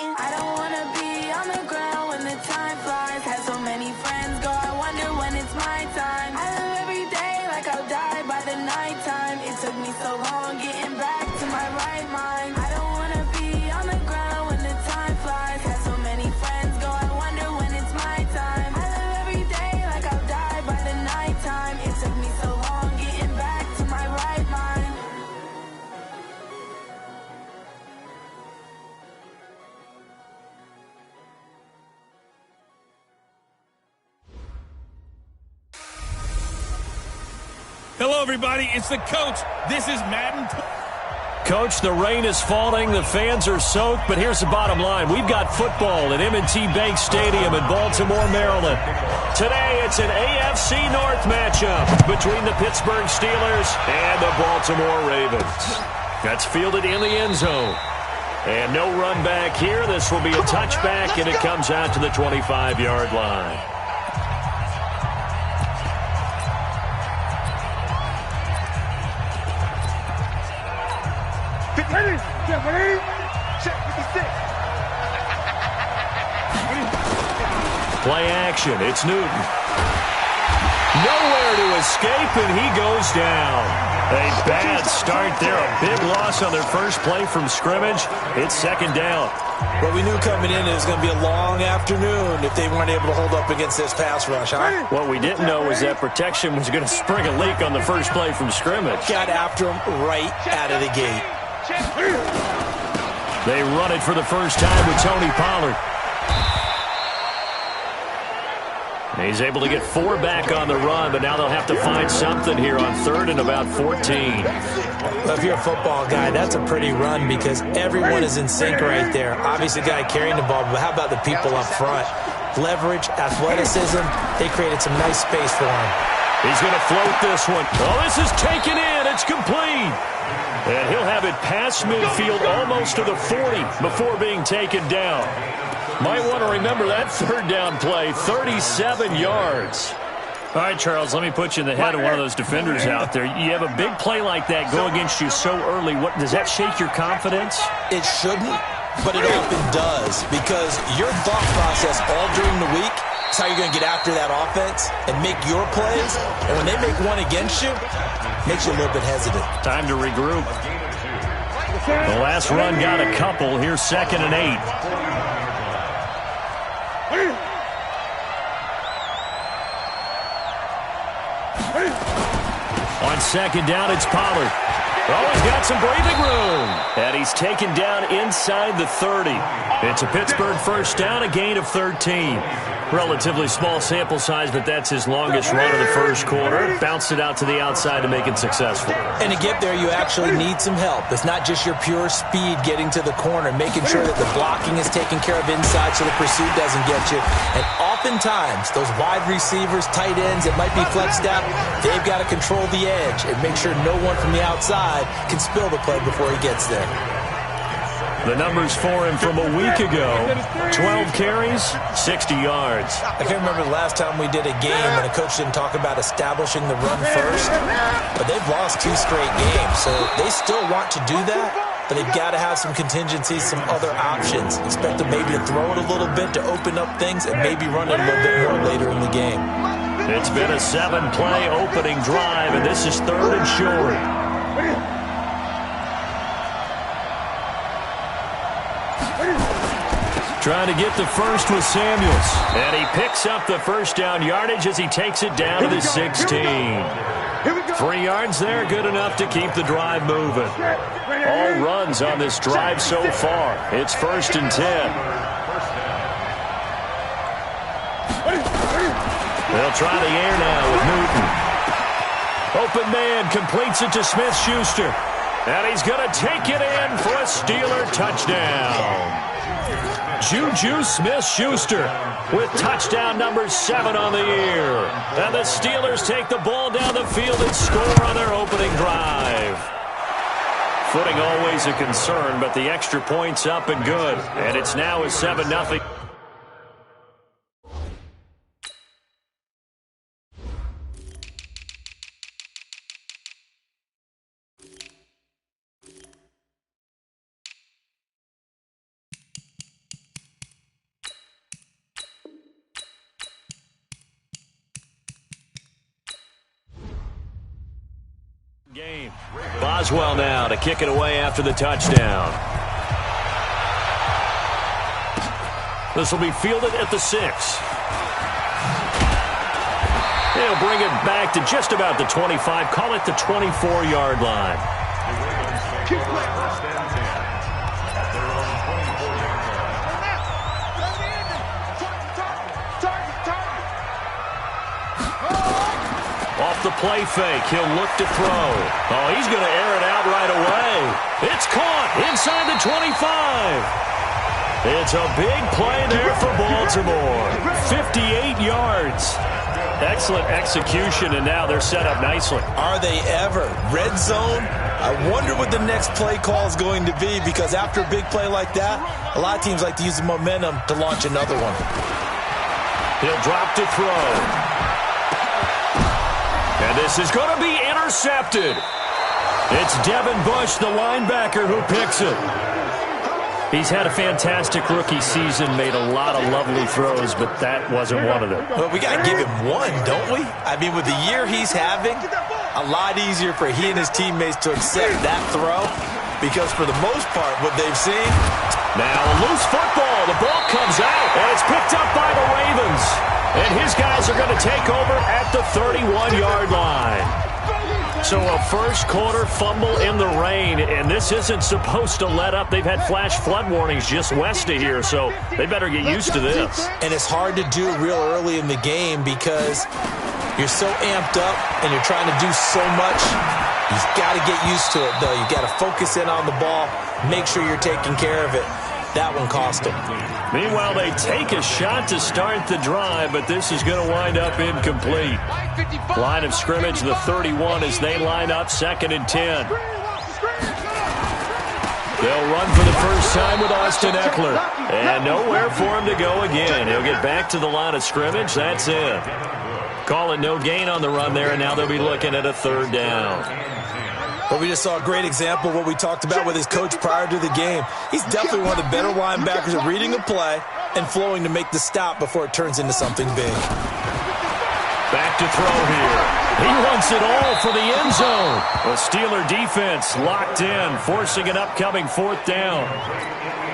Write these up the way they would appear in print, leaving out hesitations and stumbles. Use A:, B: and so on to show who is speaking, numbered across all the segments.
A: night. I don't wanna be on the ground when the time flies. Had so many friends go, I wonder when it's my time. I live every day like I'll die by the nighttime. It took me so long getting back to my right mind. I don't wanna be on the ground when the time flies. Had so many friends go, I wonder when it's my time. I live every day like I'll die by the nighttime. It took me so long getting back to my right mind.
B: Hello, everybody. It's the coach. This is Madden.
C: Coach, the rain is falling. The fans are soaked. But here's the bottom line. We've got football at M&T Bank Stadium in Baltimore, Maryland. Today, it's an AFC North matchup between the Pittsburgh Steelers and the Baltimore Ravens. That's fielded in the end zone. And no run back here. This will be a touchback, and it comes out to the 25-yard line. Play action. It's Newton. Nowhere to escape, and he goes down. A bad start there. A big loss on their first play from scrimmage. It's second down.
D: Well, we knew coming in it was going to be a long afternoon if they weren't able to hold up against this pass rush, huh?
C: What we didn't know was that protection was going to spring a leak on the first play from scrimmage.
D: Got after him right out of the gate.
C: They run it for the first time with Tony Pollard. He's able to get 4 back on the run, but now they'll have to find something here on third and about 14.
D: Well, if you're a football guy, that's a pretty run because everyone is in sync right there. Obviously, the guy carrying the ball, but how about the people up front? Leverage, athleticism, they created some nice space for him.
C: He's going to float this one. Oh, this is taken in. It's complete. And he'll have it past midfield almost to the 40 before being taken down. Might want to remember that third down play, 37 yards. All right, Charles, let me put you in the head of one of those defenders out there. You have a big play like that go against you so early. What does that shake your confidence?
D: It shouldn't, but it often does because your thought process all during the week is how you're going to get after that offense and make your plays. And when they make one against you, it makes you a little bit hesitant.
C: Time to regroup. The last run got a couple. Here's 2nd and 8. On second down, it's Pollard. Oh, he's got some breathing room. And he's taken down inside the 30. It's a Pittsburgh first down, a gain of 13. Relatively small sample size, but that's his longest run of the first quarter. Bounced it out to the outside to make it successful.
D: And to get there, you actually need some help. It's not just your pure speed getting to the corner, making sure that the blocking is taken care of inside so the pursuit doesn't get you. And oftentimes, those wide receivers, tight ends that might be flexed out, they've got to control the edge and make sure no one from the outside can spill the play before he gets there.
C: The numbers for him from a week ago, 12 carries, 60 yards.
D: I can't remember the last time we did a game when a coach didn't talk about establishing the run first, but they've lost 2 straight games, so they still want to do that, but they've got to have some contingencies, some other options. Expect them maybe to throw it a little bit to open up things and maybe run it a little bit more later in the game.
C: It's been a 7-play opening drive, and this is 3rd and short. Trying to get the first with Samuels. And he picks up the first down yardage as he takes it down to the 16. 3 yards there, good enough to keep the drive moving. All runs on this drive so far. It's 1st and 10. They'll try the air now with Newton. Open man completes it to Smith-Schuster. And he's going to take it in for a Steeler touchdown. Juju Smith-Schuster with touchdown number 7 on the year. And the Steelers take the ball down the field and score on their opening drive. Footing always a concern, but the extra point's up and good. And it's now a 7-0. Boswell now to kick it away after the touchdown. This will be fielded at the 6. He'll bring it back to just about the 25. Call it the 24-yard line. Off the play fake, he'll look to throw. Oh, he's going to air it out right away. It's caught inside the 25. It's a big play there for Baltimore. 58 yards. Excellent execution, and now they're set up nicely.
D: Are they ever? Red zone? I wonder what the next play call is going to be, because after a big play like that, a lot of teams like to use the momentum to launch another one.
C: He'll drop to throw. And this is going to be intercepted. It's Devin Bush, the linebacker, who picks it. He's had a fantastic rookie season, made a lot of lovely throws, but that wasn't one of them.
D: Well, we got to give him one, don't we? I mean, with the year he's having, a lot easier for he and his teammates to accept that throw, because for the most part, what they've seen...
C: Now a loose football. The ball comes out, and it's picked up by the Ravens. And his guys are going to take over at the 31-yard line. So a first-quarter fumble in the rain, and this isn't supposed to let up. They've had flash flood warnings just west of here, so they better get used to this.
D: And it's hard to do real early in the game because you're so amped up and you're trying to do so much. You've got to get used to it, though. You've got to focus in on the ball, make sure you're taking care of it. That one cost them.
C: Meanwhile, they take a shot to start the drive, but this is going to wind up incomplete. Line of scrimmage, the 31, as they line up 2nd and 10. They'll run for the first time with Austin Eckler. And nowhere for him to go again. He'll get back to the line of scrimmage. That's it. Call it no gain on the run there, and now they'll be looking at a 3rd down.
D: But we just saw a great example of what we talked about with his coach prior to the game. He's definitely one of the better linebackers at reading a play and flowing to make the stop before it turns into something big.
C: Back to throw here. He wants it all for the end zone. The Steeler defense locked in, forcing an upcoming 4th down.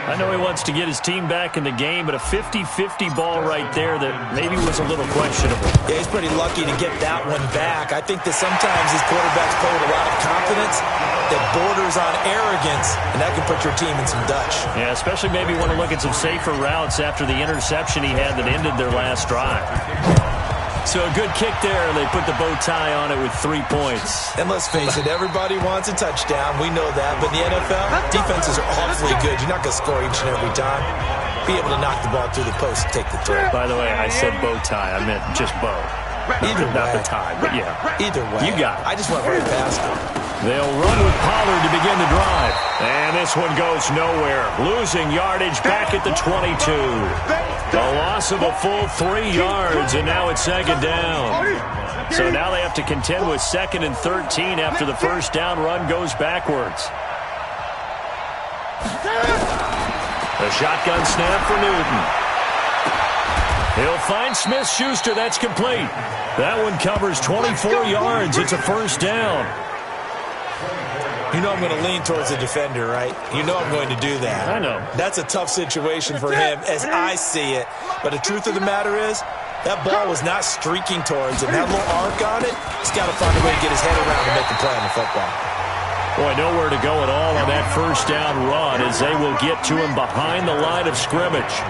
C: I know he wants to get his team back in the game, but a 50-50 ball right there that maybe was a little questionable.
D: Yeah, he's pretty lucky to get that one back. I think that sometimes these quarterbacks play with a lot of confidence that borders on arrogance, and that can put your team in some Dutch.
C: Yeah, especially maybe want to look at some safer routes after the interception he had that ended their last drive. So a good kick there, and they put the bow tie on it with 3 points.
D: And let's face it, everybody wants a touchdown. We know that. But in the NFL, defenses are awfully good. You're not going to score each and every time. Be able to knock the ball through the post and take the throw.
C: By the way, I said bow tie. I meant just bow.
D: Either way.
C: Not the tie, but yeah.
D: Either way.
C: You got it.
D: I just went right past it.
C: They'll run with Pollard to begin the drive. And this one goes nowhere. Losing yardage back at the 22. The loss of a full 3 yards, and now it's 2nd down. So now they have to contend with 2nd and 13 after the first down run goes backwards. A shotgun snap for Newton. He'll find Smith-Schuster. That's complete. That one covers 24 yards. It's a first down.
D: You know I'm going to lean towards the defender, right? You know I'm going to do that.
C: I know.
D: That's a tough situation for him as I see it. But the truth of the matter is, that ball was not streaking towards him. That little arc on it, he's got to find a way to get his head around and make the play on the football.
C: Boy, nowhere to go at all on that first down run as they will get to him behind the line of scrimmage.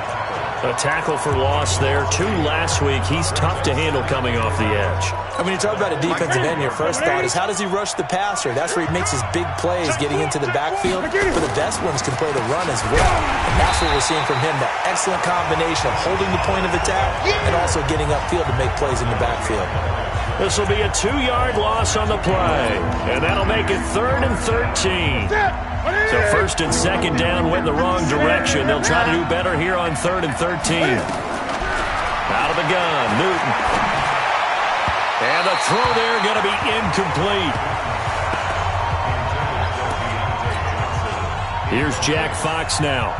C: A tackle for loss there. 2 last week. He's tough to handle coming off the edge.
D: And when you talk about a defensive end, your first thought is, how does he rush the passer? That's where he makes his big plays, getting into the backfield. But the best ones can play the run as well. And that's what we're seeing from him, that excellent combination of holding the point of attack and also getting upfield to make plays in the backfield.
C: This will be a 2-yard loss on the play. And that'll make it 3rd and 13. So 1st and 2nd down went in the wrong direction. They'll try to do better here on 3rd and 13. Out of the gun, Newton. And the throw there going to be incomplete. Here's Jack Fox now.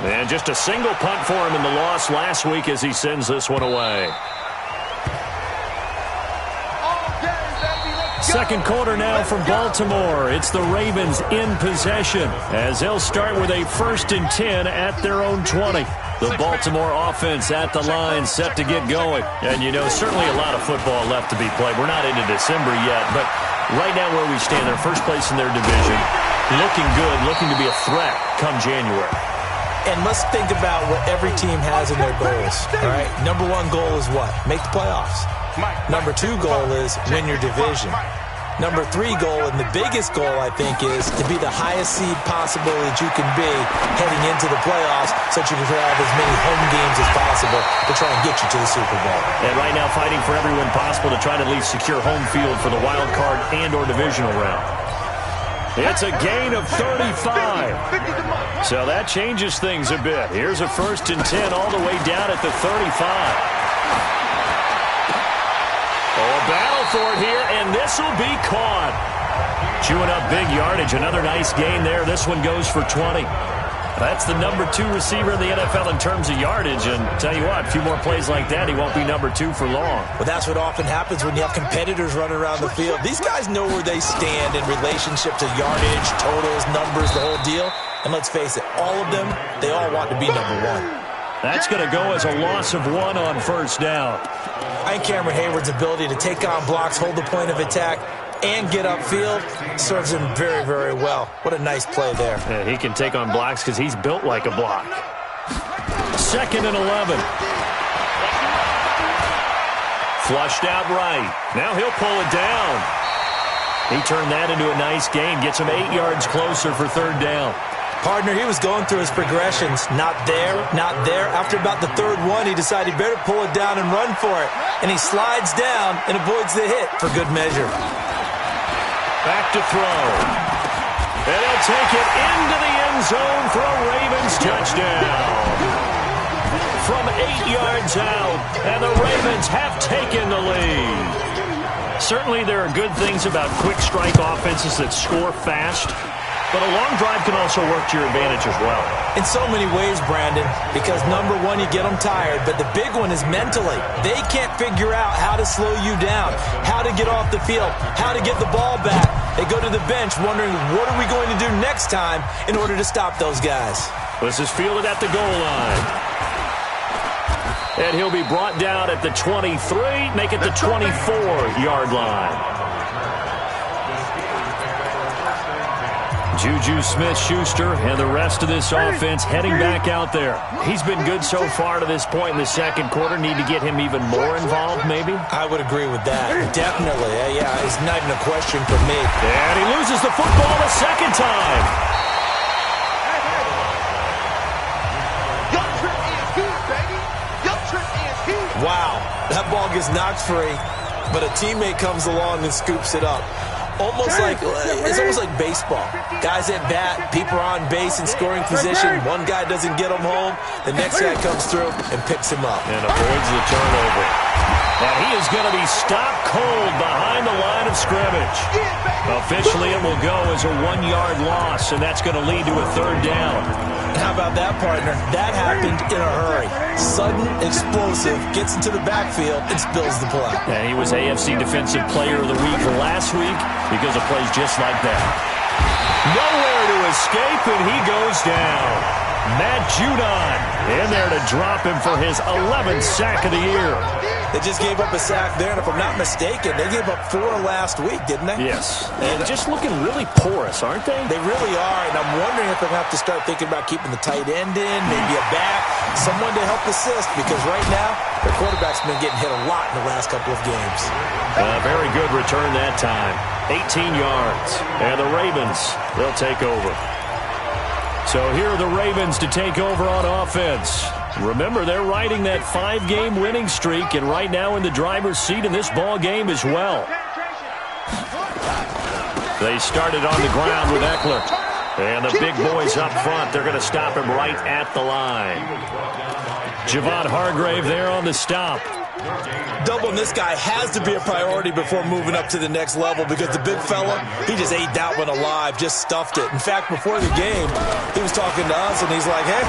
C: And just a single punt for him in the loss last week as he sends this one away. second quarter now from Baltimore. It's the Ravens in possession as they'll start with a 1st and 10 at their own 20. The Baltimore offense at the line set to get going. And, you know, certainly a lot of football left to be played. We're not into December yet, but right now where we stand, they're first place in their division. Looking good, looking to be a threat come January.
D: And let's think about what every team has in their goals, all right? Number 1 goal is what? Make the playoffs. Number 2 goal is win your division. Number 3 goal, and the biggest goal, I think, is to be the highest seed possible that you can be heading into the playoffs so that you can have as many home games as possible to try and get you to the Super Bowl.
C: And right now fighting for every win possible to try to at least secure home field for the wild card and or divisional round. It's a gain of 35. So that changes things a bit. Here's a 1st and 10 all the way down at the 35. Oh, a battle for it here, and this will be caught. Chewing up big yardage. Another nice gain there. This one goes for 20. That's the number 2 receiver in the NFL in terms of yardage. And tell you what, a few more plays like that, he won't be number 2 for long.
D: Well, that's what often happens when you have competitors running around the field. These guys know where they stand in relationship to yardage, totals, numbers, the whole deal. And let's face it, all of them, they all want to be number 1.
C: That's going to go as a loss of 1 on 1st down.
D: I think Cameron Hayward's ability to take on blocks, hold the point of attack, and get upfield serves him very, very well. What a nice play there.
C: Yeah, he can take on blocks because he's built like a block. 2nd and 11. Flushed out right. Now he'll pull it down. He turned that into a nice gain. Gets him 8 yards closer for 3rd down.
D: Partner, he was going through his progressions. Not there, not there. After about the 3rd one, he decided he better pull it down and run for it. And he slides down and avoids the hit for good measure.
C: Back to throw. And he'll take it into the end zone for a Ravens touchdown. From 8 yards out, and the Ravens have taken the lead. Certainly there are good things about quick strike offenses that score fast. But a long drive can also work to your advantage as well.
D: In so many ways, Brandon, because number 1, you get them tired, but the big one is mentally. They can't figure out how to slow you down, how to get off the field, how to get the ball back. They go to the bench wondering, what are we going to do next time in order to stop those guys?
C: This is fielded at the goal line. And he'll be brought down at the 23, make it the 24-yard line. Juju Smith-Schuster and the rest of this offense heading back out there. He's been good so far to this point in the second quarter. Need to get him even more involved, maybe?
D: I would agree with that. Definitely. Yeah, it's not even a question for me.
C: And he loses the football a second time.
D: Wow. That ball gets knocked free, but a teammate comes along and scoops it up. It's almost like baseball. Guys at bat, people are on base in scoring position. One guy doesn't get him home. The next guy comes through and picks him up.
C: And avoids the turnover. And he is going to be stopped cold behind the line of scrimmage. Officially, it will go as a 1-yard loss, and that's going to lead to a 3rd down.
D: How about that, partner? That happened in a hurry. Sudden, explosive, gets into the backfield, and spills the play.
C: And he was AFC Defensive Player of the Week last week because of plays just like that. Nowhere to escape, and he goes down. Matt Judon in there to drop him for his 11th sack of the year.
D: They just gave up a sack there, and if I'm not mistaken, they gave up 4 last week, didn't they?
C: Yes. And just looking really porous, aren't they?
D: They really are, and I'm wondering if they're going to have to start thinking about keeping the tight end in, maybe a back, someone to help assist, because right now, their quarterback's been getting hit a lot in the last couple of games.
C: Very good return that time. 18 yards. And the Ravens, they'll take over. So here are the Ravens to take over on offense. Remember, they're riding that 5-game winning streak, and right now in the driver's seat in this ball game as well. They started on the ground with Eckler. And the big boys up front, they're going to stop him right at the line. Javon Hargrave there on the stop.
D: Doubling this guy has to be a priority before moving up to the next level, because the big fella, he just ate that one alive, just stuffed it. In fact, before the game, he was talking to us, and he's like, hey,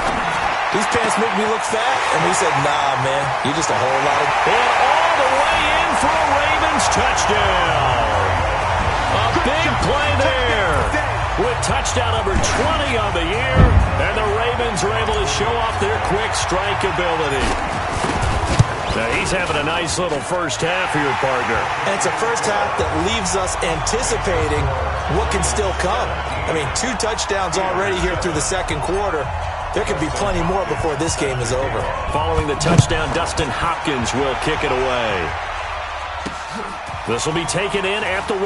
D: these pants make me look fat. And we said, nah, man, you're just a whole lot of...
C: And all the way in for a Ravens touchdown. Big play there with touchdown number 20 on the year. And the Ravens are able to show off their quick strike ability. Now he's having a nice little first half here, partner.
D: And it's a first half that leaves us anticipating what can still come. I mean, 2 touchdowns already here through the second quarter. There could be plenty more before this game is over.
C: Following the touchdown, Dustin Hopkins will kick it away. This will be taken in at the 1.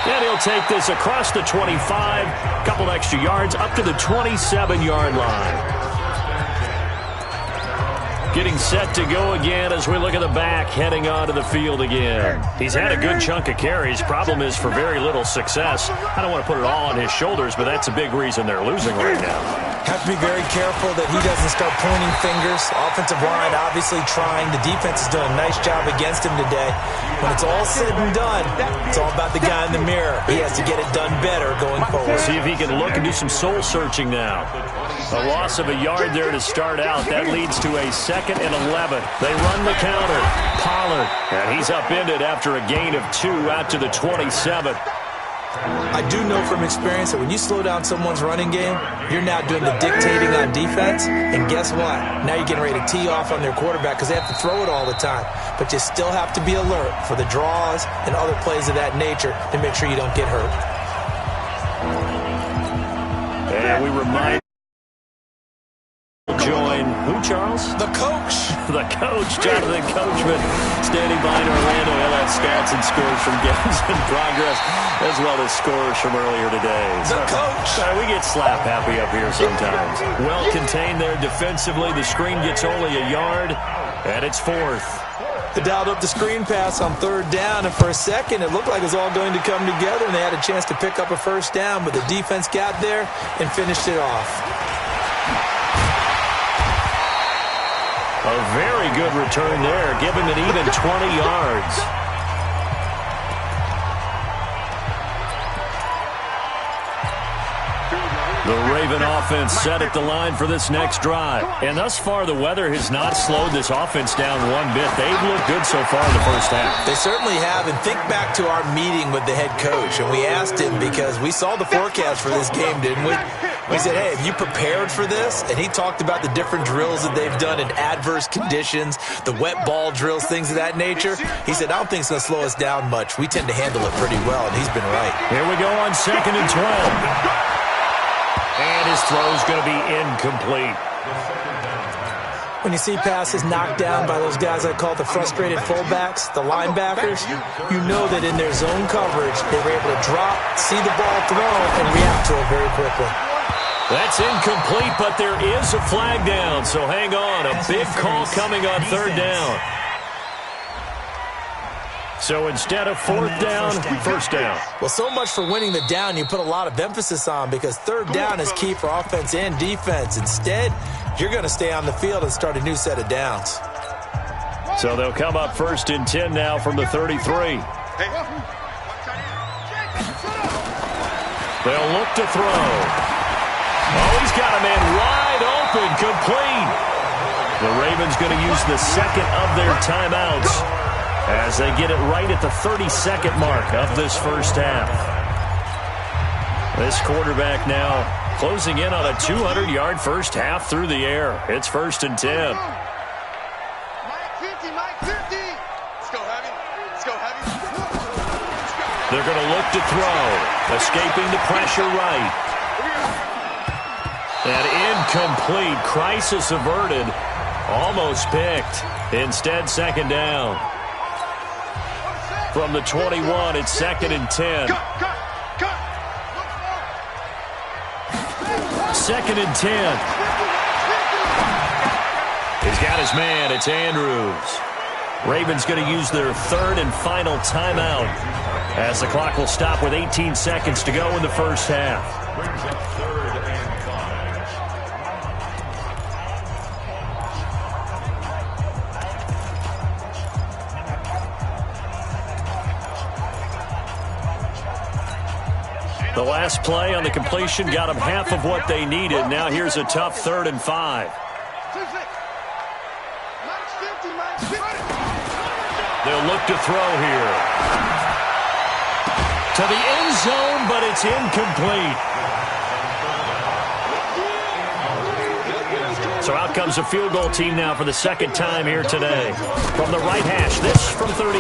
C: And he'll take this across the 25, couple extra yards up to the 27-yard line. Getting set to go again as we look at the back, heading onto the field again. He's had a good chunk of carries. Problem is for very little success. I don't want to put it all on his shoulders, but that's a big reason they're losing right now.
D: Have to be very careful that he doesn't start pointing fingers. Offensive line obviously trying. The defense is doing a nice job against him today. When it's all said and done, it's all about the guy in the mirror. He has to get it done better going forward.
C: See if he can look and do some soul searching now. A loss of a yard there to start out. That leads to a 2nd and 11. They run the counter. Pollard. And he's upended after a gain of 2 out to the 27.
D: I do know from experience that when you slow down someone's running game, you're now doing the dictating on defense. And guess what? Now you're getting ready to tee off on their quarterback because they have to throw it all the time. But you still have to be alert for the draws and other plays of that nature to make sure you don't get hurt.
C: And we remind join who, Charles?
D: The coach.
C: The coach, Jonathan Coachman, standing behind Orlando. He'll have stats and scores from games in progress, as well as scores from earlier today.
D: The coach.
C: We get slap happy up here sometimes. Well contained there defensively. The screen gets only a yard, and it's 4th.
D: They dialed up the screen pass on 3rd down, and for a second it looked like it was all going to come together, and they had a chance to pick up a first down, but the defense got there and finished it off.
C: A very good return there. Give him an even 20 yards. The Raven offense set at the line for this next drive. And thus far, the weather has not slowed this offense down one bit. They've looked good so far in the first half.
D: They certainly have. And think back to our meeting with the head coach. And we asked him because we saw the forecast for this game, didn't we? We said, hey, have you prepared for this? And he talked about the different drills that they've done in adverse conditions, the wet ball drills, things of that nature. He said, I don't think it's going to slow us down much. We tend to handle it pretty well, and he's been right.
C: Here we go on 2nd and 12. And his throw's going to be incomplete.
D: When you see passes knocked down by those guys I call the frustrated fullbacks, the linebackers, you know that in their zone coverage, they were able to drop, see the ball thrown, and react to it very quickly.
C: That's incomplete, but there is a flag down, so hang on. A big call coming on 3rd down. So instead of 4th down, 1st down.
D: Well, so much for winning the down you put a lot of emphasis on because 3rd down is key for offense and defense. Instead, you're going to stay on the field and start a new set of downs.
C: So they'll come up 1st and 10 now from the 33. They'll look to throw. Oh, he's got a man wide open, complete. The Ravens going to use the 2nd of their timeouts as they get it right at the 32nd mark of this first half. This quarterback now closing in on a 200-yard first half through the air. It's 1st and 10. They're going to look to throw. Escaping the pressure right. And incomplete. Crisis averted. Almost picked. Instead, 2nd down. From the 21, it's 2nd and 10. 2nd and 10. He's got his man. It's Andrews. Ravens going to use their 3rd and final timeout as the clock will stop with 18 seconds to go in the first half. The last play on the completion got them half of what they needed. Now here's a tough 3rd and 5. They'll look to throw here. to the end zone, but it's incomplete. So out comes a field goal team now for the second time here today. From the right hash, this from 33.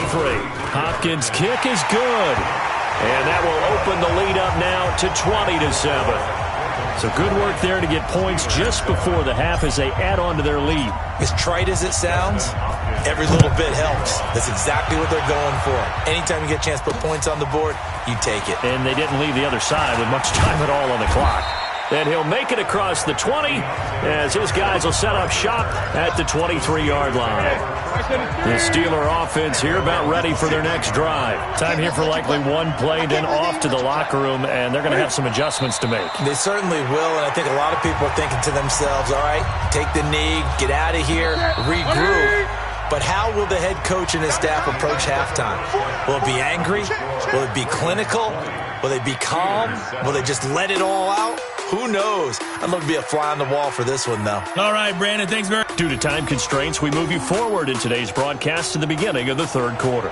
C: Hopkins' kick is good. And that will open the lead up now to 20-7. So good work there to get points just before the half as they add on to their lead.
D: As trite as it sounds, every little bit helps. That's exactly what they're going for. Anytime you get a chance to put points on the board, you take it.
C: And they didn't leave the other side with much time at all on the clock. And he'll make it across the 20 as his guys will set up shop at the 23-yard line. The Steeler offense here about ready for their next drive. Time here for likely one play, then off to the locker room, and they're going to have some adjustments to make.
D: They certainly will, and I think a lot of people are thinking to themselves, all right, take the knee, get out of here, regroup. But how will the head coach and his staff approach halftime? Will it be angry? Will it be clinical? Will they be calm? Will they just let it all out? Who knows? I'd love to be a fly on the wall for this one, though.
B: All right, Brandon, thanks very much.
C: Due to time constraints, we move you forward in today's broadcast to the beginning of the third quarter.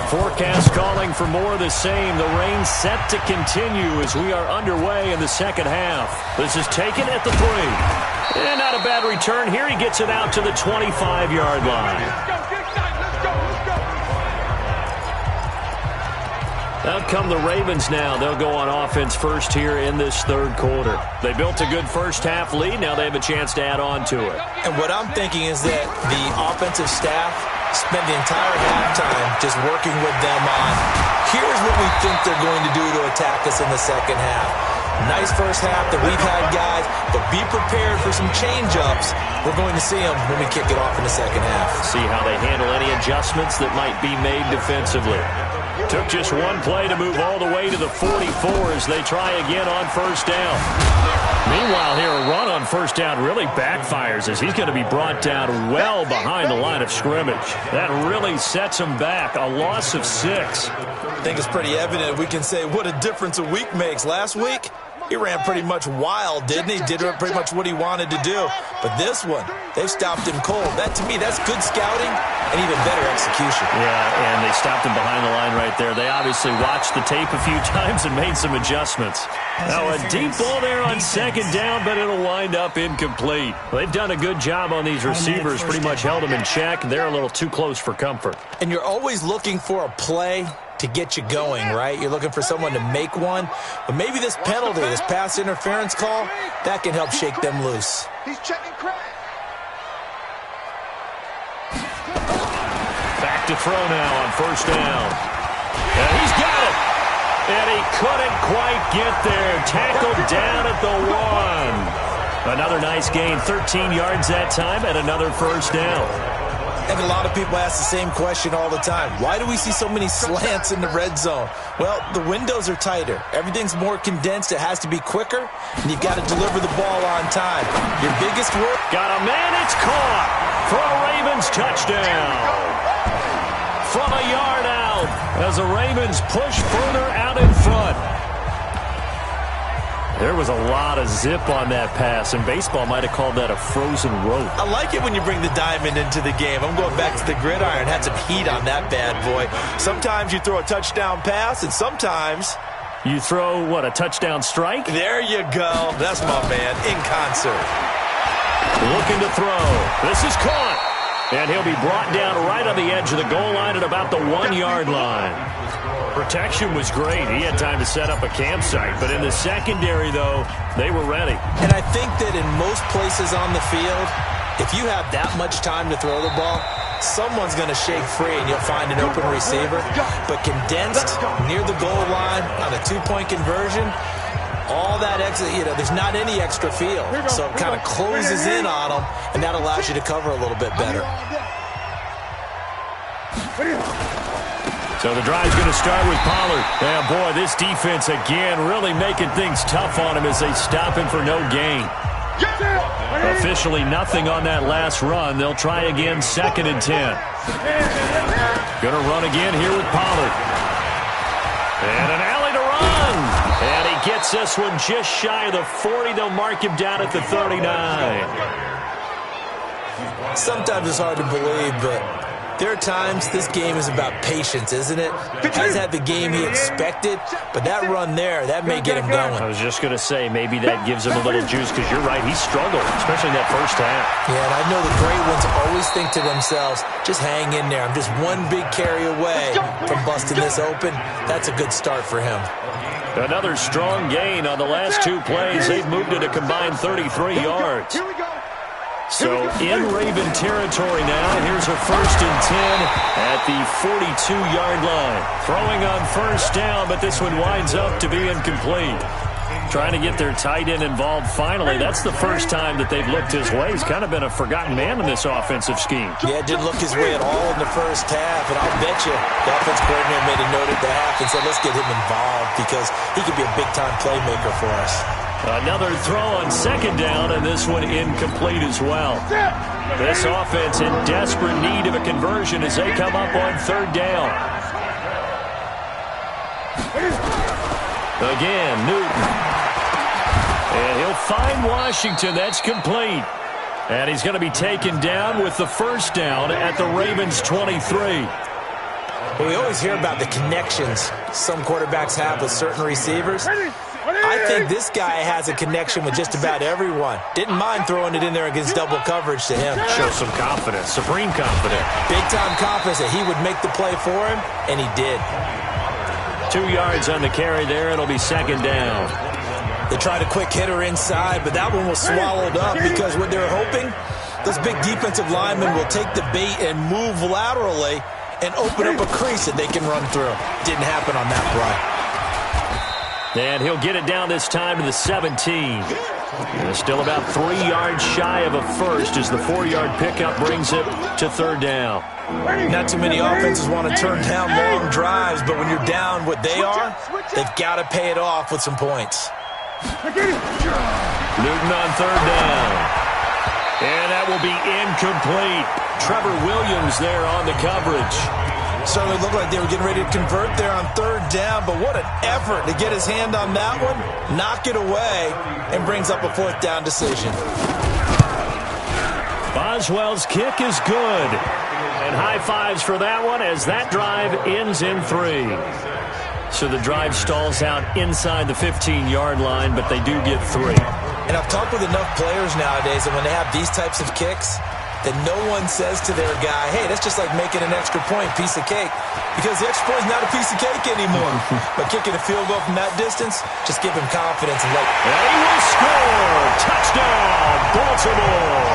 C: Forecast calling for more of the same. The rain set to continue as we are underway in the second half. This is taken at the 3. And not a bad return here. He gets it out to the 25-yard line. Out come the Ravens now. They'll go on offense first here in this third quarter. They built a good first half lead. Now they have a chance to add on to it.
D: And what I'm thinking is that the offensive staff spent the entire halftime just working with them on, here's what we think they're going to do to attack us in the second half. Nice first half that we've had, guys, but be prepared for some change-ups. We're going to see them when we kick it off in the second half.
C: See how they handle any adjustments that might be made defensively. Took just one play to move all the way to the 44 as they try again on first down. Meanwhile here, a run on first down really backfires as he's going to be brought down well behind the line of scrimmage. That really sets him back. A loss of 6.
D: I think it's pretty evident. We can say what a difference a week makes. Last week, he ran pretty much wild, didn't he? Did pretty much what he wanted to do. But this one, they've stopped him cold. That, to me, that's good scouting and even better execution.
C: Yeah, and they stopped him behind the line right there. They obviously watched the tape a few times and made some adjustments. Now a deep ball there on second down, but it'll wind up incomplete. They've done a good job on these receivers, pretty much held them in check. They're a little too close for comfort.
D: And you're always looking for a play to get you going, right? You're looking for someone to make one. But maybe this penalty, this pass interference call, that can help shake them loose.
E: He's checking crack.
C: Back to throw now on first down. And he's got it. And he couldn't quite get there. Tackled down at the 1. Another nice gain, 13 yards that time, and another first down.
D: I think a lot of people ask the same question all the time. Why do we see so many slants in the red zone? Well, the windows are tighter. Everything's more condensed. It has to be quicker, and you've got to deliver the ball on time. Your biggest work.
C: Got a man. It's caught for a Ravens touchdown. From a yard out as the Ravens push further out in front. There was a lot of zip on that pass, and baseball might have called that a frozen rope.
D: I like it when you bring the diamond into the game. I'm going back to the gridiron. Had some heat on that bad boy. Sometimes you throw a touchdown pass, and sometimes
C: you throw, what, a touchdown strike?
D: There you go. That's my man, in concert.
C: Looking to throw. This is caught. And he'll be brought down right on the edge of the goal line at about the 1-yard line. Protection was great. He had time to set up a campsite. But in the secondary, though, they were ready.
D: And I think that in most places on the field, if you have that much time to throw the ball, someone's going to shake free and you'll find an open receiver. But condensed near the goal line on a 2-point conversion, all that extra, there's not any extra field. So it kind of closes in on them, and that allows you to cover a little bit better.
C: So the drive's going to start with Pollard. And boy, this defense again really making things tough on him as they stop him for no gain. Officially nothing on that last run. They'll try again, 2nd and 10. Going to run again here with Pollard. And an alley to run. And he gets this one just shy of the 40. They'll mark him down at the 39.
D: Sometimes it's hard to believe, but There are times this game is about patience, isn't it? He's had the game he expected, but that run there, that may get him going.
C: I was just going to say, maybe that gives him a little juice, because you're right, he struggled, especially in that first half.
D: Yeah, and I know the great ones always think to themselves, just hang in there. I'm just one big carry away from busting this open. That's a good start for him.
C: Another strong gain on the last 2 plays. They've moved it a combined 33 yards. So in Raven territory now. Here's a 1st and 10 at the 42-yard line. Throwing on first down, but this one winds up to be incomplete. Trying to get their tight end involved finally. That's the first time that they've looked his way. He's kind of been a forgotten man in this offensive scheme.
D: Yeah, it didn't look his way at all in the first half, and I'll bet you the offense coordinator made a note at the half and said, let's get him involved because he could be a big-time playmaker for us.
C: Another throw on 2nd down, and this one incomplete as well. This offense in desperate need of a conversion as they come up on 3rd down. Again, Newton. And he'll find Washington. That's complete. And he's going to be taken down with the 1st down at the Ravens' 23.
D: Well, we always hear about the connections some quarterbacks have with certain receivers. I think this guy has a connection with just about everyone. Didn't mind throwing it in there against double coverage to him.
C: Shows some confidence, supreme confidence.
D: Big-time confidence that he would make the play for him, and he did.
C: 2 yards on the carry there. It'll be 2nd down.
D: They tried a quick hitter inside, but that one was swallowed up because what they're hoping, those big defensive linemen will take the bait and move laterally and open up a crease that they can run through. Didn't happen on that play.
C: And he'll get it down this time to the 17. And still about 3 yards shy of a first as the 4-yard pickup brings it to 3rd down.
D: Not too many offenses want to turn down long drives, but when you're down what they are, they've got to pay it off with some points.
C: Newton on 3rd down. And that will be incomplete. Trevor Williams there on the coverage.
D: Certainly looked like they were getting ready to convert there on 3rd down, but what an effort to get his hand on that one, knock it away, and brings up a 4th down decision.
C: Boswell's kick is good. And high fives for that one as that drive ends in 3. So the drive stalls out inside the 15-yard line, but they do get 3.
D: And I've talked with enough players nowadays, and when they have these types of kicks, that no one says to their guy, hey, that's just like making an extra point, piece of cake. Because the extra point is not a piece of cake anymore. But kicking a field goal from that distance, just give him confidence. And
C: he will score! Touchdown, Baltimore!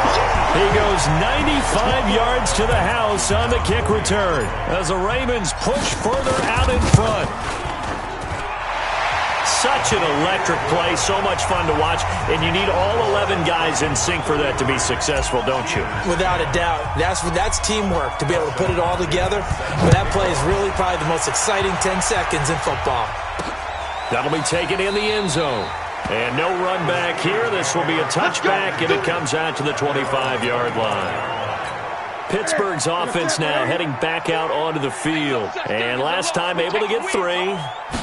C: He goes 95 yards to the house on the kick return as the Ravens push further out in front. Such an electric play, so much fun to watch, and you need all 11 guys in sync for that to be successful, don't you?
D: Without a doubt. That's teamwork, to be able to put it all together. But that play is really probably the most exciting 10 seconds in football.
C: That'll be taken in the end zone. And no run back here. This will be a touchback, and it comes out to the 25-yard line. Pittsburgh's offense now heading back out onto the field. And last time able to get 3.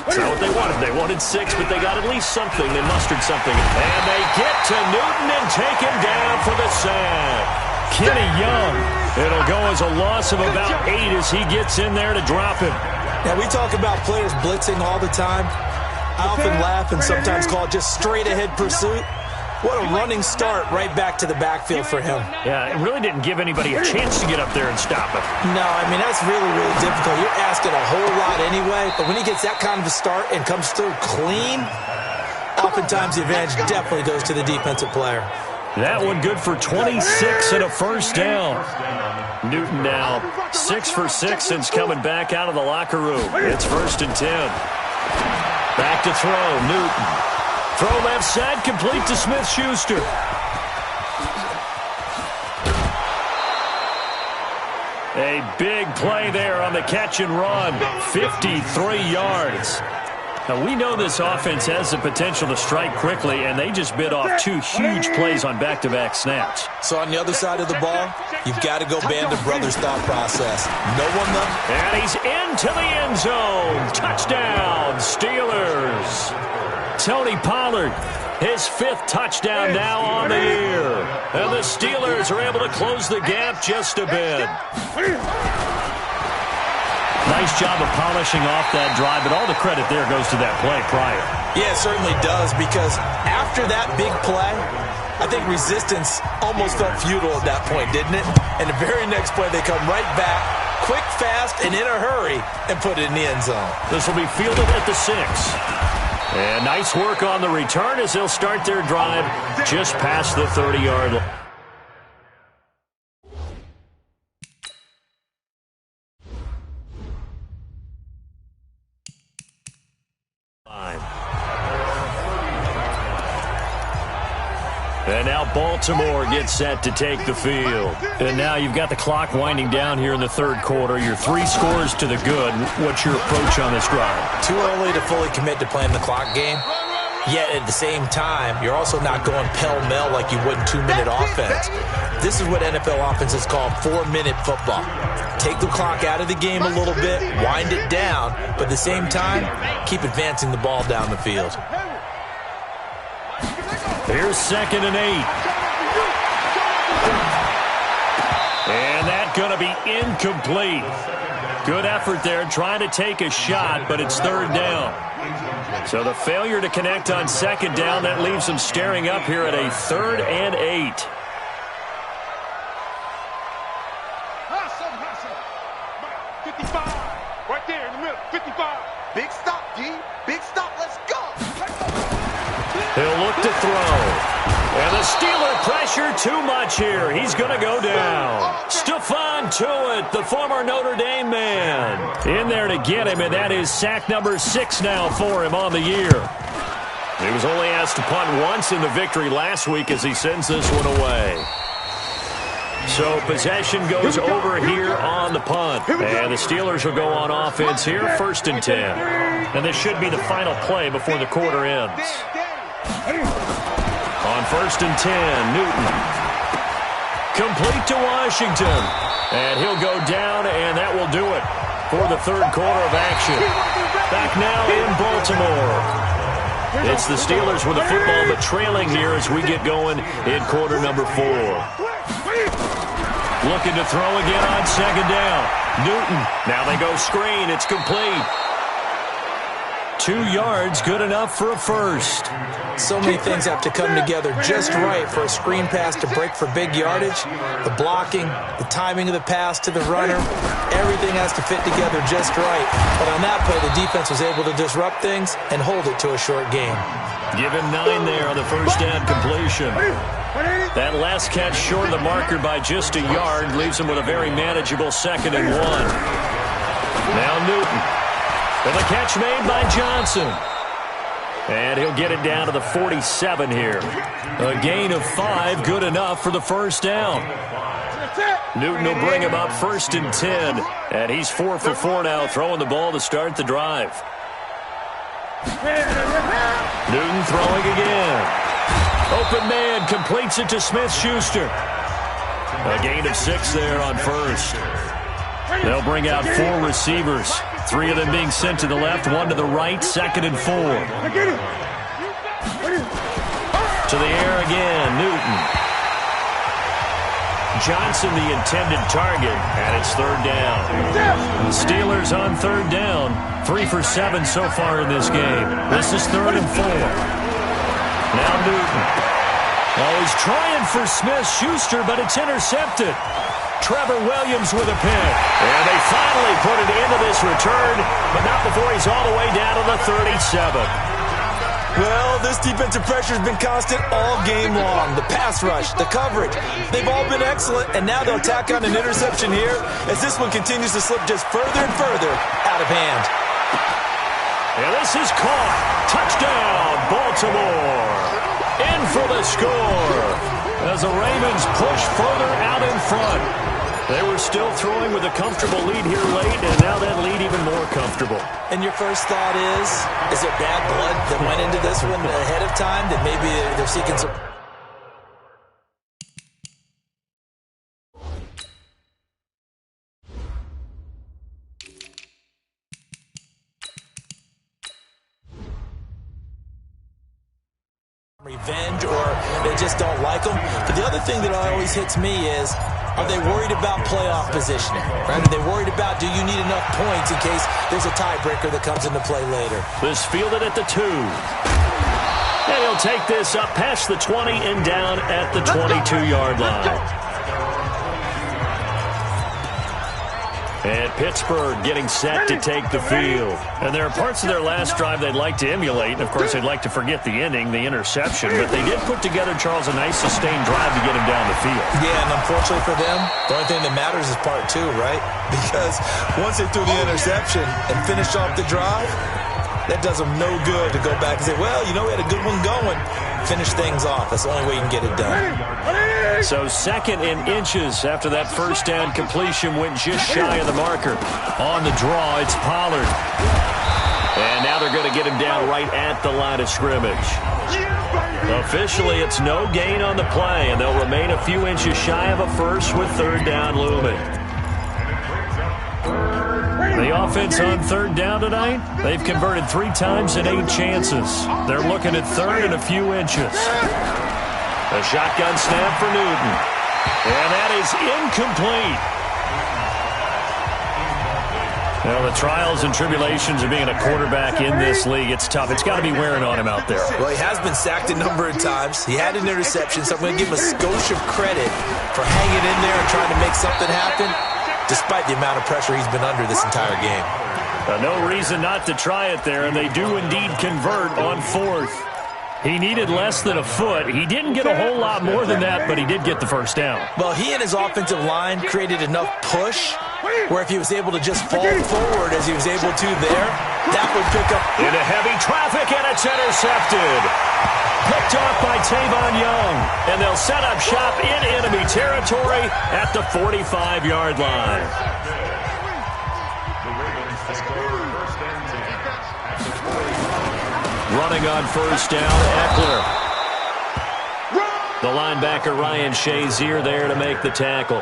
C: That's not what they wanted. They wanted 6, but they got at least something. They mustered something. And they get to Newton and take him down for the sack. Kenny Young. It'll go as a loss of about 8 as he gets in there to drop him.
D: Now, we talk about players blitzing all the time. I often laugh and sometimes call it just straight-ahead pursuit. What a running start right back to the backfield for him.
C: Yeah, it really didn't give anybody a chance to get up there and stop him.
D: No, I mean, that's really, really difficult. You're asking a whole lot anyway, but when he gets that kind of a start and comes through clean, oftentimes the advantage definitely goes to the defensive player.
C: That one good for 26 and a first down. Newton now 6 for 6 since coming back out of the locker room. It's 1st and 10. Back to throw, Newton. Throw left side, complete to Smith-Schuster. A big play there on the catch and run. 53 yards. Now, we know this offense has the potential to strike quickly, and they just bit off 2 huge plays on back-to-back snaps.
D: So on the other side of the ball, you've got to go Band of Brothers thought process. No one though.
C: And he's into the end zone. Touchdown, Steelers. Tony Pollard His 5th touchdown now on the year. And the Steelers are able to close the gap just a bit.
B: Nice job of polishing off that drive, but all the credit there goes to that play prior.
D: Yeah, it certainly does, because after that big play, I think resistance almost felt futile at that point, didn't it? And the very next play, they come right back, quick, fast, and in a hurry, and put it in the end zone.
C: This will be fielded at the 6. And nice work on the return as they'll start their drive just past the 30-yard line. And now Baltimore gets set to take the field.
B: And now you've got the clock winding down here in the third quarter. You're 3 scores to the good. What's your approach on this drive?
D: Too early to fully commit to playing the clock game. Yet at the same time, you're also not going pell-mell like you would in 2-minute offense. This is what NFL offenses call 4-minute football. Take the clock out of the game a little bit, wind it down, but at the same time, keep advancing the ball down the field.
C: Here's 2nd and 8. And that's going to be incomplete. Good effort there trying to take a shot, but it's 3rd down. So the failure to connect on 2nd down, that leaves them staring up here at a 3rd and 8.
E: Right there in the middle, 55. Big stop, D. Big stop. Let's go.
C: He'll look to throw. And the Steeler pressure too much here. He's going to go down. Stephon Tuitt, the former Notre Dame man, in there to get him, and that is sack number 6 now for him on the year. He was only asked to punt once in the victory last week as he sends this one away. So possession goes over here on the punt. And the Steelers will go on offense here, 1st and 10. And this should be the final play before the quarter ends. On 1st and 10, Newton. Complete to Washington. And he'll go down, and that will do it for the 3rd quarter of action. Back now in Baltimore. It's the Steelers with the football, but trailing here as we get going in quarter number 4. Looking to throw again on 2nd down. Newton. Now they go screen. It's complete. 2 yards, good enough for a first.
D: So many things have to come together just right for a screen pass to break for big yardage. The blocking, the timing of the pass to the runner, everything has to fit together just right. But on that play, the defense was able to disrupt things and hold it to a short game.
C: Give him 9 there on the first down completion. That last catch short of the marker by just a yard leaves him with a very manageable 2nd and 1. Now Newton. And the catch made by Johnson. And he'll get it down to the 47 here. A gain of 5, good enough for the first down. Newton will bring him up 1st and 10. And he's 4 for 4 now, throwing the ball to start the drive. Newton throwing again. Open man, completes it to Smith-Schuster. A gain of 6 there on 1st. They'll bring out 4 receivers. 3 of them being sent to the left, 1 to the right, 2nd and 4. To the air again, Newton. Johnson the intended target, and it's 3rd down. The Steelers on 3rd down, 3 for 7 so far in this game. This is 3rd and 4. Now Newton. Oh, he's trying for Smith-Schuster, but it's intercepted. Trevor Williams with a pick. And they finally put it into this return, but not before he's all the way down to the 37.
D: Well, this defensive pressure has been constant all game long. The pass rush, the coverage, they've all been excellent, and now they'll tack on an interception here as this one continues to slip just further and further out of hand.
C: And this is caught. Touchdown, Baltimore. In for the score as the Ravens push further out in front. They were still throwing with a comfortable lead here late, and now that lead even more comfortable.
D: And your first thought is it bad blood that went into this one ahead of time, that maybe they're seeking some... revenge or they just don't like them. But the other thing that always hits me is, are they worried about playoff positioning? Right? Are they worried about, do you need enough points in case there's a tiebreaker that comes into play later?
C: This fielded at the 2. And he'll take this up past the 20 and down at the 22-yard line. And Pittsburgh getting set to take the field. And there are parts of their last drive they'd like to emulate. And, of course, they'd like to forget the ending, the interception. But they did put together, Charles, a nice sustained drive to get him down the field.
D: Yeah, and unfortunately for them, the only thing that matters is part 2, right? Because once they threw the interception and finished off the drive, that does them no good to go back and say, well, you know, we had a good one going. Finish things off. That's the only way you can get it done.
C: So 2nd and inches after that first down completion went just shy of the marker. On the draw, it's Pollard. And now they're going to get him down right at the line of scrimmage. Officially, it's no gain on the play, and they'll remain a few inches shy of a first with 3rd down looming. The offense on 3rd down tonight, they've converted 3 times in 8 chances. They're looking at 3rd and a few inches. A shotgun snap for Newton. And that is incomplete. Well, the trials and tribulations of being a quarterback in this league, it's tough. It's got to be wearing on him out there.
D: Well, he has been sacked a number of times. He had an interception, so I'm going to give him a skosh of credit for hanging in there and trying to make something happen, despite the amount of pressure he's been under this entire game.
C: No reason not to try it there, and they do indeed convert on 4th. He needed less than a foot. He didn't get a whole lot more than that, but he did get the first down.
D: Well, he and his offensive line created enough push where if he was able to just fall forward as he was able to there, that would pick up.
C: Into heavy traffic, and it's intercepted. Picked off by Tavon Young, and they'll set up shop in enemy territory at the 45-yard line. Running on first down, Eckler. The linebacker, Ryan Shazier, there to make the tackle.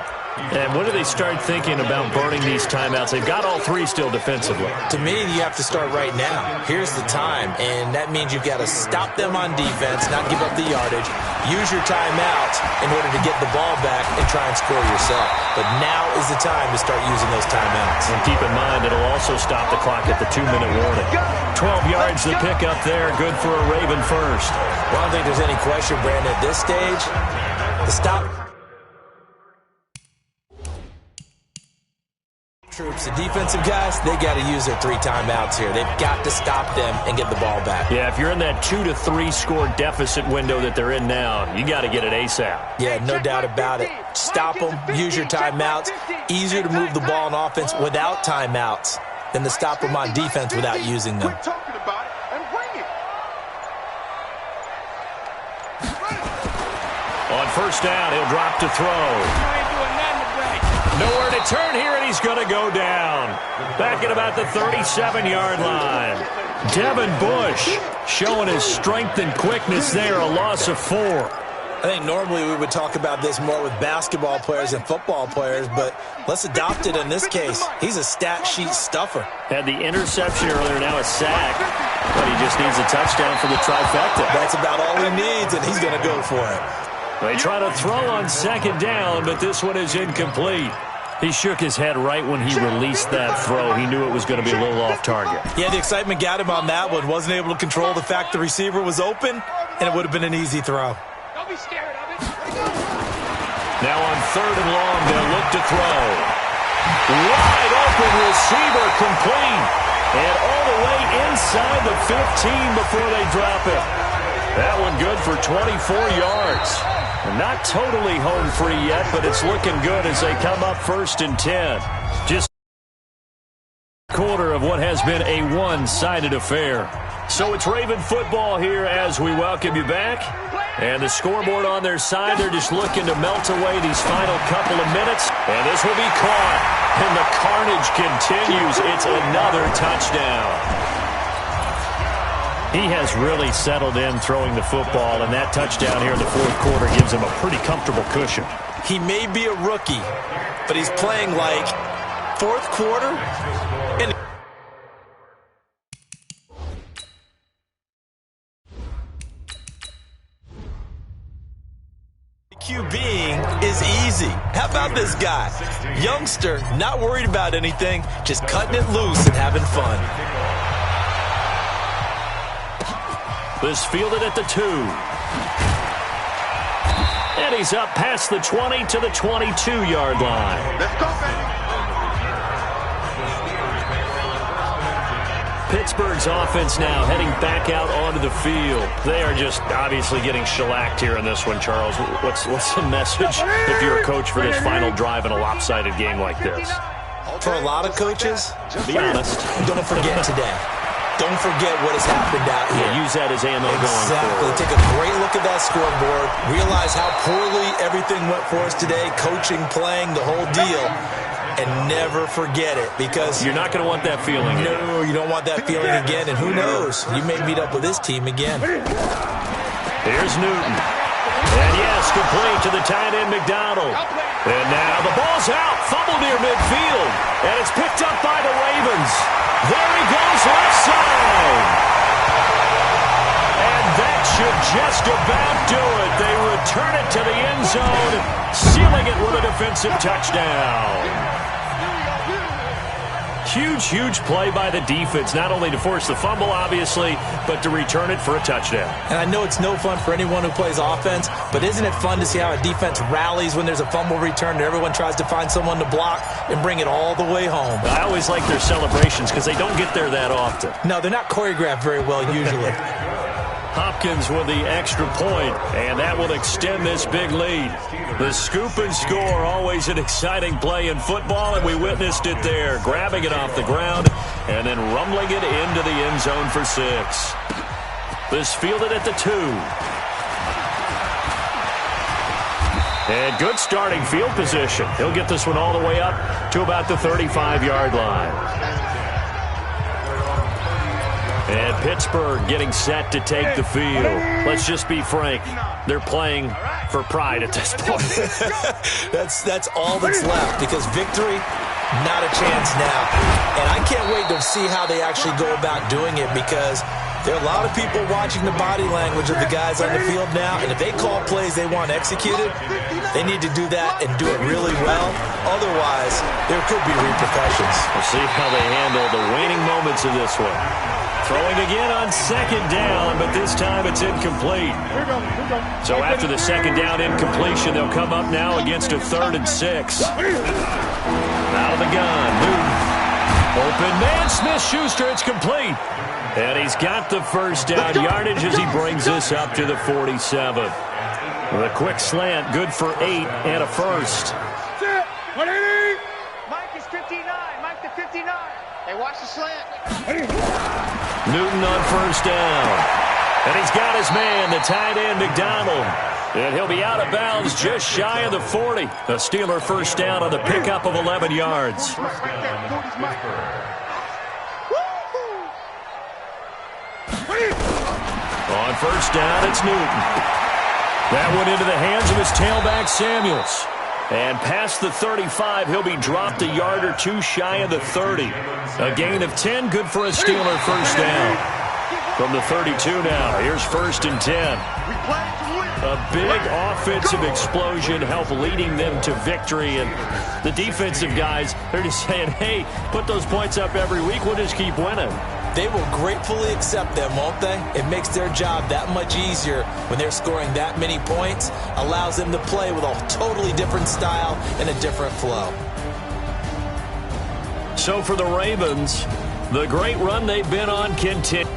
C: And when do they start thinking about burning these timeouts? They've got all 3 still defensively.
D: To me, you have to start right now. Here's the time, and that means you've got to stop them on defense, not give up the yardage, use your timeout in order to get the ball back and try and score yourself. But now is the time to start using those timeouts.
C: And keep in mind, it'll also stop the clock at the 2-minute warning. 12 yards to pick up there, good for a Raven first.
D: Well, I don't think there's any question, Brandon, at this stage, the stop troops, the defensive guys, they got to use their 3 timeouts here. They've got to stop them and get the ball back.
C: Yeah, if you're in that 2 to 3 score deficit window that they're in now, you got to get it ASAP.
D: Yeah, no doubt about it. Stop them, use your timeouts. Easier to move the ball on offense without timeouts than to stop them on defense without using them.
C: On first down, he'll drop to throw. Nowhere to turn here, and he's going to go down. Back at about the 37-yard line. Devin Bush showing his strength and quickness there, a loss of 4.
D: I think normally we would talk about this more with basketball players and football players, but let's adopt it in this case. He's a stat sheet stuffer.
C: Had the interception earlier, now a sack, but he just needs a touchdown for the trifecta.
D: That's about all he needs, and he's going to go for it.
C: They try to throw on second down, but this one is incomplete. He shook his head right when he released that throw. He knew it was going to be a little off target.
D: Yeah, the excitement got him on that one. Wasn't able to control the fact the receiver was open, and it would have been an easy throw.
E: Don't be scared of it.
C: Now on 3rd and long, they'll look to throw. Wide open receiver complete. And all the way inside the 15 before they drop it. That one good for 24 yards. Not totally home free yet, but it's looking good as they come up 1st and 10. Just a quarter of what has been a one-sided affair. So it's Raven football here as we welcome you back. And the scoreboard on their side, they're just looking to melt away these final couple of minutes. And this will be caught. And the carnage continues. It's another touchdown. He has really settled in throwing the football, and that touchdown here in the 4th quarter gives him a pretty comfortable cushion.
D: He may be a rookie, but he's playing like 4th quarter. And QBing is easy. How about this guy? Youngster, not worried about anything, just cutting it loose and having fun.
B: This fielded at the 2. And he's up past the 20 to the 22-yard line.
E: Let's go, baby.
B: Pittsburgh's offense now heading back out onto the field. They are just obviously getting shellacked here in this one, Charles. What's the message if you're a coach for this final drive in a lopsided game like this?
D: For a lot of coaches,
B: Be honest.
D: don't forget today. Don't forget what has happened out here.
B: Yeah, use that as ammo going
D: Exactly.
B: forward.
D: Take a great look at that scoreboard. Realize how poorly everything went for us today. Coaching, playing, the whole deal. And never forget it, because
B: You're not going to want that feeling.
D: no, you don't want that feeling again. And who knows? You may meet up with this team again.
B: Here's Newton. And yes, complete to the tight end McDonald. And now the ball's out. Fumble near midfield. And it's picked up by the Ravens. There he goes, left side. And that should just about do it. They return it to the end zone, sealing it with a defensive touchdown. Huge play by the defense, not only to force the fumble, obviously, but to return it for a touchdown.
D: And I know it's no fun for anyone who plays offense, but isn't it fun to see how a defense rallies when there's a fumble return and everyone tries to find someone to block and bring it all the way home?
B: I always like their celebrations because they don't get there that often.
D: No, they're not choreographed very well usually.
B: Hopkins with the extra point, and that will extend this big lead. The scoop and score, always an exciting play in football, and we witnessed it there, grabbing it off the ground and then rumbling it into the end zone for 6. This fielded at the 2. And good starting field position. He'll get this one all the way up to about the 35-yard line. And Pittsburgh getting set to take the field. Let's just be frank. They're playing for pride at this point.
D: That's all that's left, because victory, not a chance now. And I can't wait to see how they actually go about doing it, because there are a lot of people watching the body language of the guys on the field now, and if they call plays they want executed, they need to do that and do it really well. Otherwise, there could be repercussions.
B: We'll see how they handle the waning moments of this one. Throwing again on second down, but this time it's incomplete. So after the second down incompletion, they'll come up now against a 3rd and 6. Out of the gun, Newton. Open man, Smith-Schuster, it's complete. And he's got the first down yardage as he brings this up to the 47. The quick slant, good for 8 and a first.
E: Mike is 59. Mike the 59. Hey, watch the slant.
B: Newton on first down. And he's got his man, the tight end, McDonald. And he'll be out of bounds just shy of the 40. A Steeler first down on the pickup of 11 yards. On first down, it's Newton. That went into the hands of his tailback, Samuels. And past the 35, he'll be dropped a yard or two shy of the 30. A gain of 10, good for a Steeler first down. From the 32 now, here's 1st and 10. A big offensive explosion helped leading them to victory. And the defensive guys, they're just saying, hey, put those points up every week, we'll just keep winning.
D: They will gratefully accept them, won't they? It makes their job that much easier when they're scoring that many points. Allows them to play with a totally different style and a different flow.
B: So for the Ravens, the great run they've been on continues.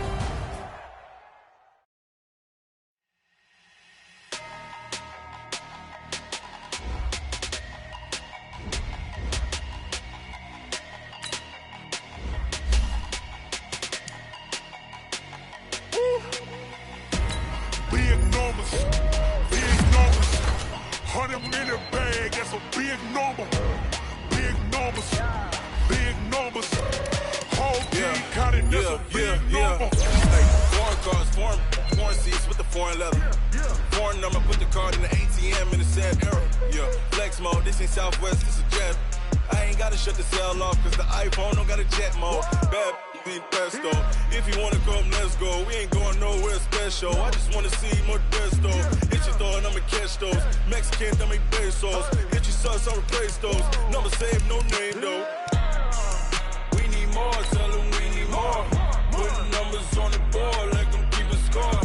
F: If you wanna come, let's go. We ain't going nowhere special. I just wanna see more Modesto. Hit your door and I'ma to catch those. Mexican, dummy pesos. Get you sus, I'll replace those. Number save, no name though. We need more, tell them we need more. Putting numbers on the board, like them keep a score.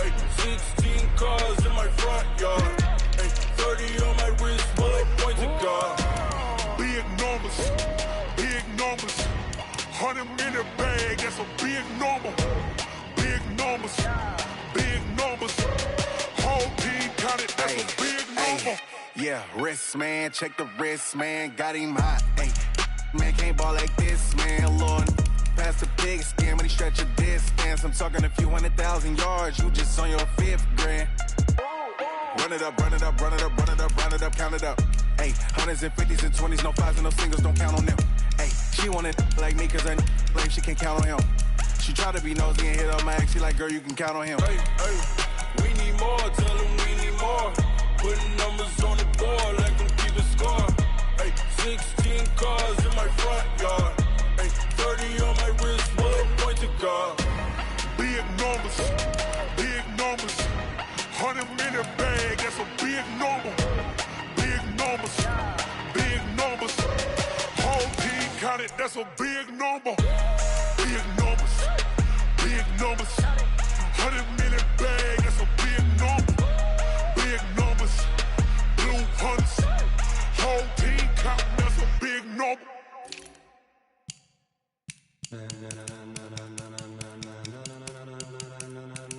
F: Ay, 16 cars in my front yard. Ay, 30 on my wrist, bullet points of God.
G: Big numbers, big numbers. 100-minute bag, that's a big number. Big numbers, big numbers. Whole team counted, that's a big number.
H: Yeah, wrist man, check the wrist man, got him hot. Ay, man can't ball like this, man. Lord, past the big skin when he stretch a distance. I'm talking a few 100,000 yards, you just on your 5th grand. Run it up, run it up, run it up, run it up, run it up, count it up. Ay, 100s and 50s and 20s, no 5s and no singles, don't count on them. Ay, she want it like me cause her lame, she can't count on him. She try to be nosy and hit up my ex, she like, girl, you can count on him.
F: Hey, hey, we need more, tell them we need more. Putting numbers on the board, like them keep a score. Hey, 16 cars in my front yard. Hey, 30 on my wrist, bullet point to God.
G: Big numbers, big numbers. 100-minute bag, that's a big number. Big numbers, big numbers. Whole team counted, that's a big number. Big numbers, big numbers. 100-minute bag, that's a big number. Big numbers, blue hunts. Whole team counting, that's a big number.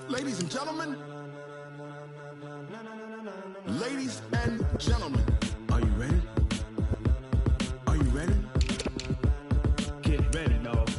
I: Ladies and gentlemen, ladies and gentlemen, are you ready? Are you ready?
J: Get ready, dog.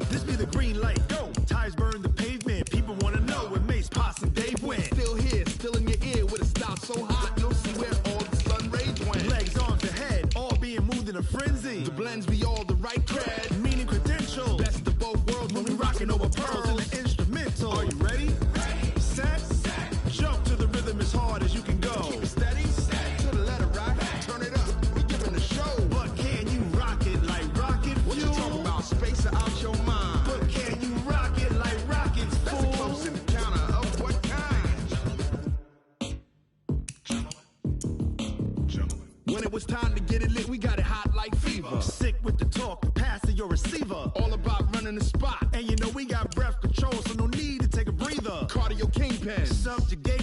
I: This be the green light, go. Tires burn the pavement. People wanna know where Mace, Pops, and Dave went. Still here, still in your ear with a style so hot, you'll see where all the sun rage went. Legs, arms, and head, all being moved in a frenzy. The blends be all the right cred, meaning credentials. Best of both worlds when we rockin' over pearls in the instrumental. Are you ready? Set, jump to the rhythm as hard as you can go. Keep it steady, to the letter rock, turn it up, we giving the show. But can you rock it like rocket fuel? What you talking about, space or out your mind? But can you rock it like rockets, fool? That's a close encounter of what kind? Gentlemen. When it was time to get it lit, we got it hot like fever. Sick with the talk, pass to your receiver. All about running the spot. And you know we got breath control, so no need to take a breather. Cardio kingpin, subjugate